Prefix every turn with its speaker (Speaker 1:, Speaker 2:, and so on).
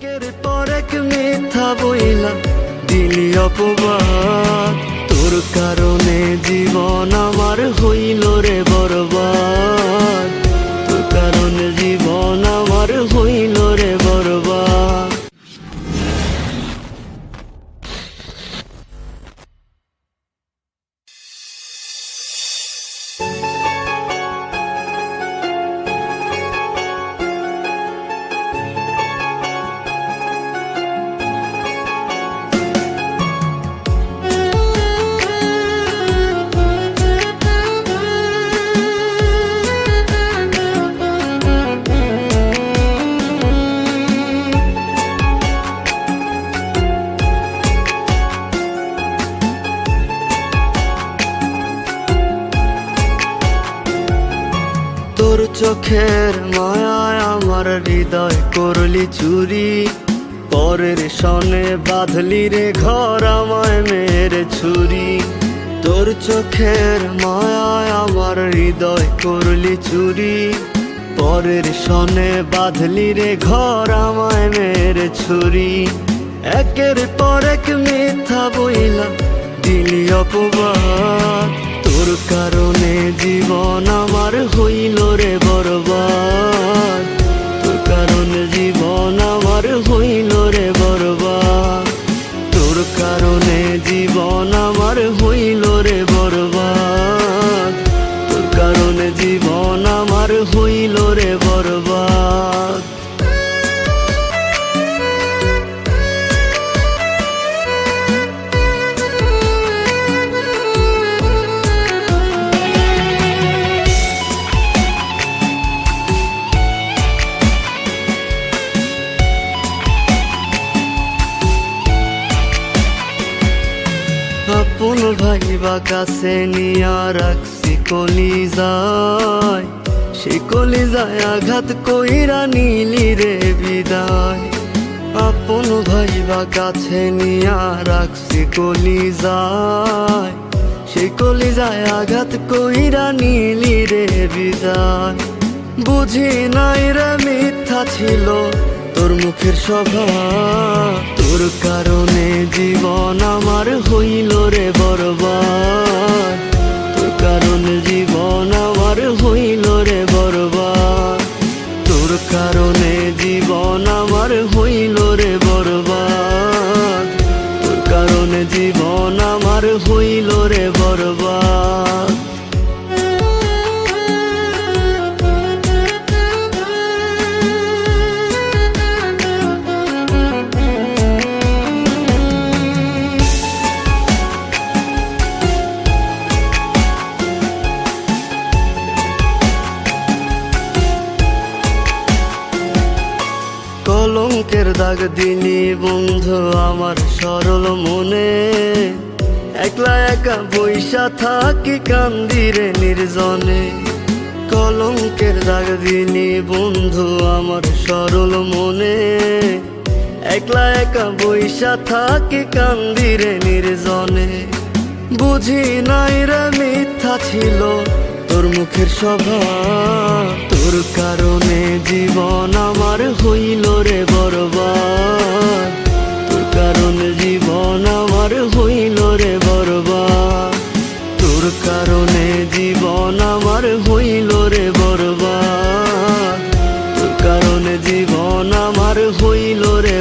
Speaker 1: একের পর এক মিথ্যা বইলা দিলি অপবাদ, তোর কারণে জীবন আমার হইল রে বরবাদ, তোর কারণে জীবন আমার হইল রে বরবাদ। তোর চোখের মায়ায় আমার হৃদয় করলি চুরি, পরের সনে বাঁধলি রে ঘর আমায় মেরে ছুরি। তোর চোখের মায়ায় আমার হৃদয় করলি চুরি, পরের সনে বাঁধলি রে ঘর আমায় মেরে ছুরি। একের পর এক মিথ্যা বইলা দিলি অপবাদ, তোর কারণে জীবন আমার হইল রে বরবাদ, তোর কারণে জীবন আমার হইল রে বরবাদ, তোর কারণে জীবন আমার হইল রে বরবাদ, তোর কারণে জীবন আমার হইল রে বরবাদ। আপন ভাইবা কাছে নিয়া রাখছি কলিজায়, সে কলিজায় আঘাত কইরা নিলি রে বিদায়। আপন ভাইবা কাছে নিয়া রাখছি কলিজায়, সে কলিজায় আঘাত কইরা নিলি রে বিদায়। বুঝি নাই রে মিথ্যা ছিল তোর মুখের স্বভাব, তোর কারণে জীবন আমার হইল রে বরবাদ, তোর কারণে জীবন আমার হইল রে বরবাদ, তোর কারণে জীবন আমার হইল রে বরবাদ, তোর কারণে জীবন আমার হইল রে বরবাদ। কলঙ্কের দাগ দিলি বন্ধু আমার সরল মনে, একলা একা বইসা থাকি কান্দিরে নির্জনে। কলঙ্কের দাগ দিলি বন্ধু আমার সরল মনে, একলা একা বইসা থাকি কান্দিরে নির্জনে। বুঝি নাই রে মিথ্যা ছিল তোর মুখের স্বভাব, তোর কারণে জীবন আমার হইল রে বরবাদ, তোর কারণে জীবন আমার হইল রে বরবাদ, তোর কারণে জীবন আমার হইল রে বরবাদ, তোর কারণে জীবন আমার হইল রে